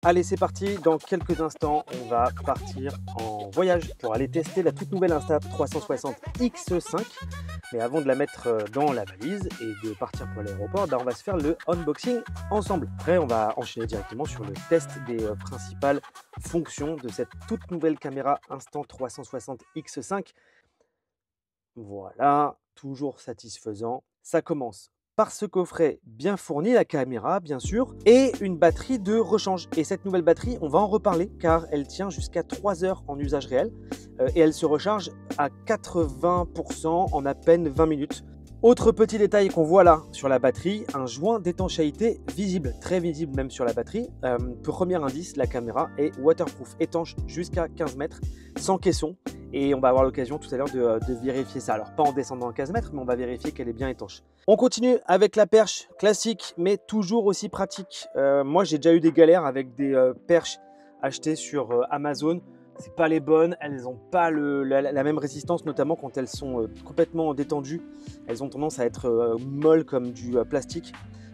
Allez, c'est parti. Dans quelques instants, on va partir en voyage pour aller tester la toute nouvelle Insta360X5. Mais avant de la mettre dans la valise et de partir pour l'aéroport, on va se faire le unboxing ensemble. Après, on va enchaîner directement sur le test des principales fonctions de cette toute nouvelle caméra Insta360X5. Voilà, toujours satisfaisant. Ça commence par ce coffret bien fourni, la caméra bien sûr, et une batterie de rechange. Et cette nouvelle batterie, on va en reparler car elle tient jusqu'à 3 heures en usage réel et elle se recharge à 80% en à peine 20 minutes. Autre petit détail qu'on voit là sur la batterie, un joint d'étanchéité visible, très visible même sur la batterie. Premier indice, la caméra est waterproof, étanche jusqu'à 15 mètres, sans caisson. Et on va avoir l'occasion tout à l'heure de vérifier ça. Alors pas en descendant à 15 mètres, mais on va vérifier qu'elle est bien étanche. On continue avec la perche classique, mais toujours aussi pratique. Moi j'ai déjà eu des galères avec des perches achetées sur Amazon. C'est pas les bonnes, elles n'ont pas la même résistance, notamment quand elles sont complètement détendues. Elles ont tendance à être molles comme du plastique.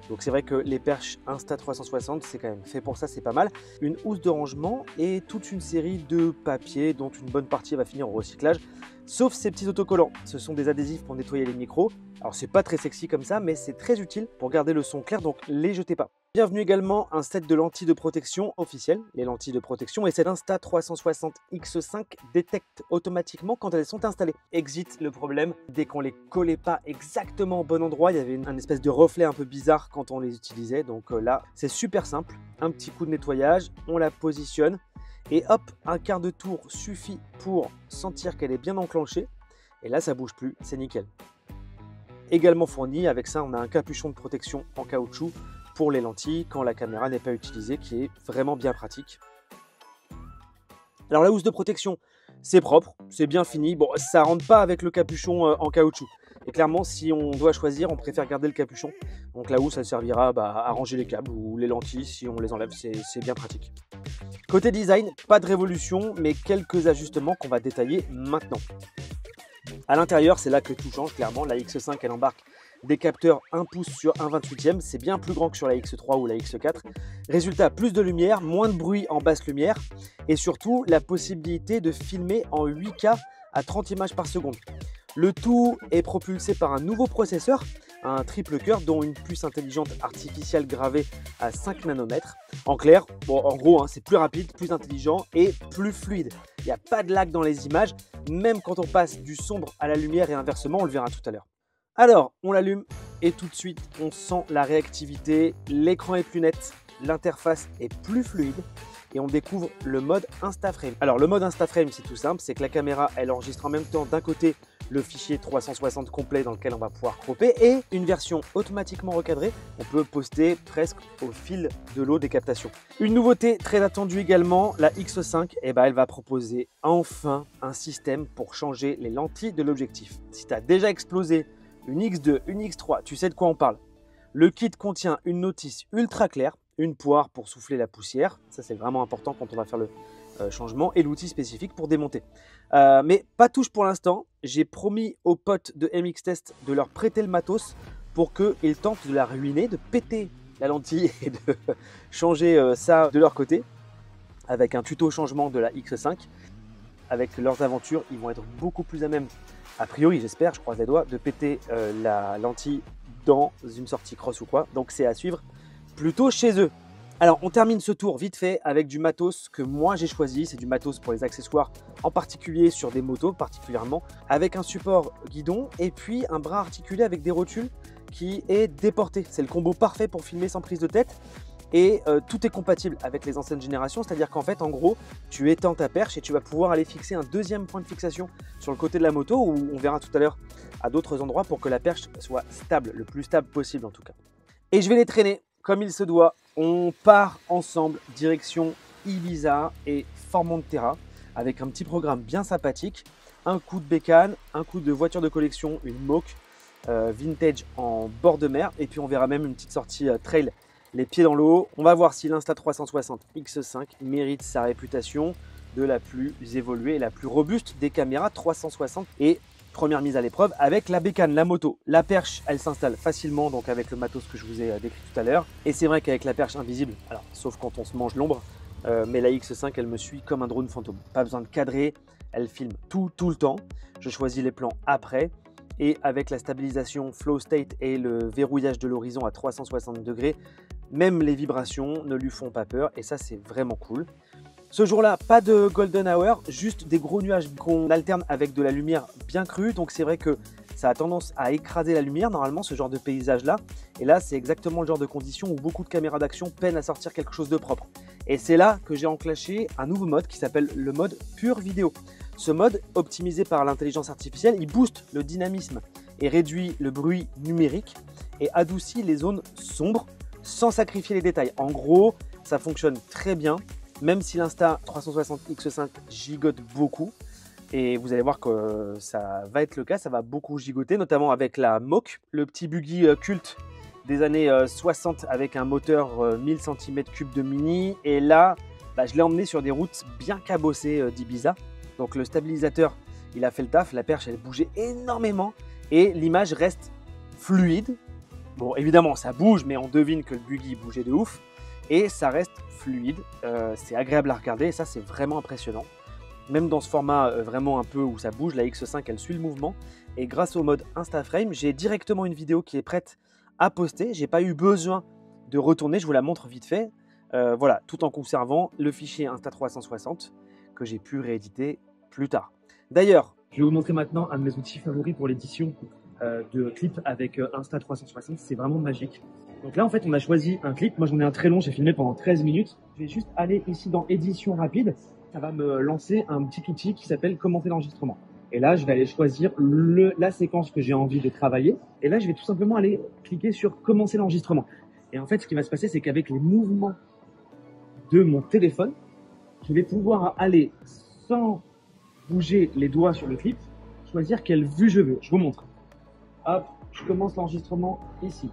Donc c'est vrai que les perches Insta360, c'est quand même fait pour ça, c'est pas mal. Une housse de rangement et toute une série de papiers dont une bonne partie va finir au recyclage, sauf ces petits autocollants. Ce sont des adhésifs pour nettoyer les micros. Alors c'est pas très sexy comme ça, mais c'est très utile pour garder le son clair, donc les jetez pas. Bienvenue également un set de lentilles de protection officielles, les lentilles de protection, et cette Insta360X5 détecte automatiquement quand elles sont installées. Exit le problème, dès qu'on les collait pas exactement au bon endroit, il y avait un espèce de reflet un peu bizarre quand on les utilisait, donc là c'est super simple, un petit coup de nettoyage, on la positionne, et hop, un quart de tour suffit pour sentir qu'elle est bien enclenchée, et là ça bouge plus, c'est nickel. Également fourni, avec ça on a un capuchon de protection en caoutchouc pour les lentilles quand la caméra n'est pas utilisée, qui est vraiment bien pratique. Alors la housse de protection, c'est propre, c'est bien fini. Bon, ça rentre pas avec le capuchon en caoutchouc. Et clairement, si on doit choisir, on préfère garder le capuchon. Donc la housse, elle servira à ranger les câbles ou les lentilles. Si on les enlève, c'est bien pratique. Côté design, pas de révolution, mais quelques ajustements qu'on va détailler maintenant. À l'intérieur, c'est là que tout change, clairement. La X5, elle embarque des capteurs 1 pouce sur 1/28e, c'est bien plus grand que sur la X3 ou la X4. Résultat, plus de lumière, moins de bruit en basse lumière et surtout la possibilité de filmer en 8K à 30 images par seconde. Le tout est propulsé par un nouveau processeur, un triple cœur dont une puce intelligente artificielle gravée à 5 nanomètres. En clair, en gros, c'est plus rapide, plus intelligent et plus fluide. Il n'y a pas de lag dans les images, même quand on passe du sombre à la lumière et inversement, on le verra tout à l'heure. Alors, on l'allume et tout de suite, on sent la réactivité, l'écran est plus net, l'interface est plus fluide et on découvre le mode InstaFrame. Alors, le mode InstaFrame, c'est tout simple, c'est que la caméra, elle enregistre en même temps d'un côté le fichier 360 complet dans lequel on va pouvoir cropper et une version automatiquement recadrée. On peut poster presque au fil de l'eau des captations. Une nouveauté très attendue également, la X5, elle va proposer enfin un système pour changer les lentilles de l'objectif. Si tu as déjà explosé une X2, une X3, tu sais de quoi on parle. Le kit contient une notice ultra claire, une poire pour souffler la poussière, ça c'est vraiment important quand on va faire le changement, et l'outil spécifique pour démonter. Mais pas touche pour l'instant, j'ai promis aux potes de MX Test de leur prêter le matos pour qu'ils tentent de la ruiner, de péter la lentille et de changer ça de leur côté avec un tuto changement de la X5. Avec leurs aventures, ils vont être beaucoup plus à même, a priori j'espère, je croise les doigts, de péter la lentille dans une sortie cross ou quoi. Donc c'est à suivre plutôt chez eux. Alors on termine ce tour vite fait avec du matos que moi j'ai choisi. C'est du matos pour les accessoires, en particulier sur des motos particulièrement, avec un support guidon et puis un bras articulé avec des rotules qui est déporté. C'est le combo parfait pour filmer sans prise de tête. Et tout est compatible avec les anciennes générations, c'est-à-dire qu'en fait, en gros, tu étends ta perche et tu vas pouvoir aller fixer un deuxième point de fixation sur le côté de la moto, où on verra tout à l'heure à d'autres endroits pour que la perche soit stable, le plus stable possible en tout cas. Et je vais les traîner comme il se doit. On part ensemble direction Ibiza et Formentera avec un petit programme bien sympathique, un coup de bécane, un coup de voiture de collection, une moque vintage en bord de mer, et puis on verra même une petite sortie trail les pieds dans l'eau. On va voir si l'Insta360X5 mérite sa réputation de la plus évoluée et la plus robuste des caméras 360 et première mise à l'épreuve avec la bécane, la moto. La perche, elle s'installe facilement, donc avec le matos que je vous ai décrit tout à l'heure. Et c'est vrai qu'avec la perche invisible, alors sauf quand on se mange l'ombre, mais la X5, elle me suit comme un drone fantôme. Pas besoin de cadrer, elle filme tout le temps. Je choisis les plans après. Et avec la stabilisation flow state et le verrouillage de l'horizon à 360 degrés, même les vibrations ne lui font pas peur. Et ça, c'est vraiment cool. Ce jour-là, pas de golden hour, juste des gros nuages qu'on alterne avec de la lumière bien crue. Donc c'est vrai que ça a tendance à écraser la lumière, normalement, ce genre de paysage-là. Et là, c'est exactement le genre de conditions où beaucoup de caméras d'action peinent à sortir quelque chose de propre. Et c'est là que j'ai enclenché un nouveau mode qui s'appelle le mode pure vidéo. Ce mode, optimisé par l'intelligence artificielle, il booste le dynamisme et réduit le bruit numérique et adoucit les zones sombres sans sacrifier les détails. En gros, ça fonctionne très bien. Même si l'Insta360X5 gigote beaucoup, et vous allez voir que ça va être le cas, ça va beaucoup gigoter, notamment avec la Mach, le petit buggy culte des années 60 avec un moteur 1000 cm3 de mini. Et là, je l'ai emmené sur des routes bien cabossées d'Ibiza. Donc le stabilisateur, il a fait le taf, la perche, elle bougeait énormément et l'image reste fluide. Bon, évidemment, ça bouge, mais on devine que le buggy bougeait de ouf. Et ça reste fluide, c'est agréable à regarder et ça c'est vraiment impressionnant. Même dans ce format vraiment un peu où ça bouge, la X5 elle suit le mouvement. Et grâce au mode InstaFrame, j'ai directement une vidéo qui est prête à poster. J'ai pas eu besoin de retourner, je vous la montre vite fait. Voilà, tout en conservant le fichier Insta360 que j'ai pu rééditer plus tard. D'ailleurs, je vais vous montrer maintenant un de mes outils favoris pour l'édition de clips avec Insta360, c'est vraiment magique. Donc là, en fait, on a choisi un clip. Moi, j'en ai un très long, j'ai filmé pendant 13 minutes. Je vais juste aller ici dans édition rapide. Ça va me lancer un petit outil qui s'appelle commenter l'enregistrement. Et là, je vais aller choisir la séquence que j'ai envie de travailler. Et là, je vais tout simplement aller cliquer sur commencer l'enregistrement. Et en fait, ce qui va se passer, c'est qu'avec les mouvements de mon téléphone, je vais pouvoir aller, sans bouger les doigts sur le clip, choisir quelle vue je veux. Je vous montre. Hop, je commence l'enregistrement ici.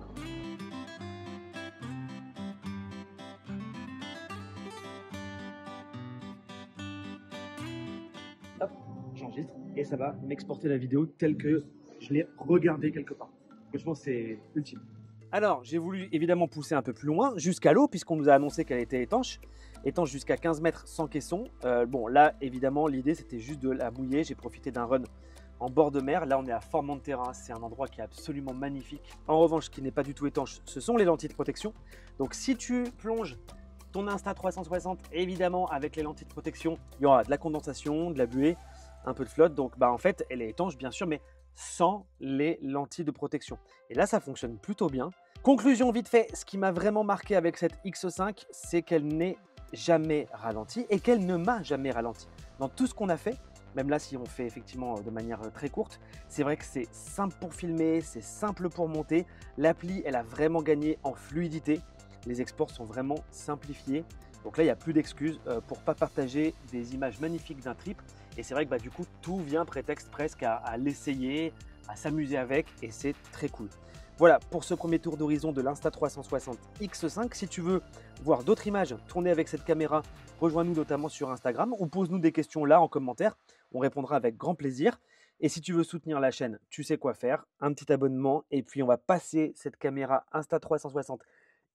Hop, j'enregistre et ça va m'exporter la vidéo telle que je l'ai regardée quelque part. Franchement, c'est ultime. Alors, j'ai voulu évidemment pousser un peu plus loin, jusqu'à l'eau, puisqu'on nous a annoncé qu'elle était étanche jusqu'à 15 mètres sans caisson. Bon, là, évidemment, l'idée, c'était juste de la mouiller. J'ai profité d'un run en bord de mer. Là, on est à Formentera, c'est un endroit qui est absolument magnifique. En revanche, ce qui n'est pas du tout étanche, ce sont les lentilles de protection. Donc, si tu plonges ton Insta360, évidemment, avec les lentilles de protection, il y aura de la condensation, de la buée, un peu de flotte. Donc, en fait, elle est étanche, bien sûr, mais sans les lentilles de protection. Et là, ça fonctionne plutôt bien. Conclusion vite fait, ce qui m'a vraiment marqué avec cette X5, c'est qu'elle n'est jamais ralentie et qu'elle ne m'a jamais ralenti. Dans tout ce qu'on a fait, même là si on fait effectivement de manière très courte, c'est vrai que c'est simple pour filmer, c'est simple pour monter. L'appli, elle a vraiment gagné en fluidité. Les exports sont vraiment simplifiés. Donc là, il n'y a plus d'excuses pour ne pas partager des images magnifiques d'un trip. Et c'est vrai que du coup, tout vient prétexte presque à l'essayer, à s'amuser avec et c'est très cool. Voilà pour ce premier tour d'horizon de l'Insta360 X5. Si tu veux voir d'autres images tournées avec cette caméra, rejoins-nous notamment sur Instagram ou pose-nous des questions là en commentaire. On répondra avec grand plaisir. Et si tu veux soutenir la chaîne, tu sais quoi faire. Un petit abonnement et puis on va passer cette caméra Insta360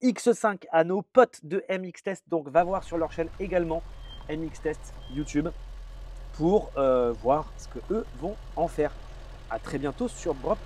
X5 à nos potes de MX Test. Donc va voir sur leur chaîne également MX Test YouTube pour voir ce que eux vont en faire. À très bientôt sur Brop.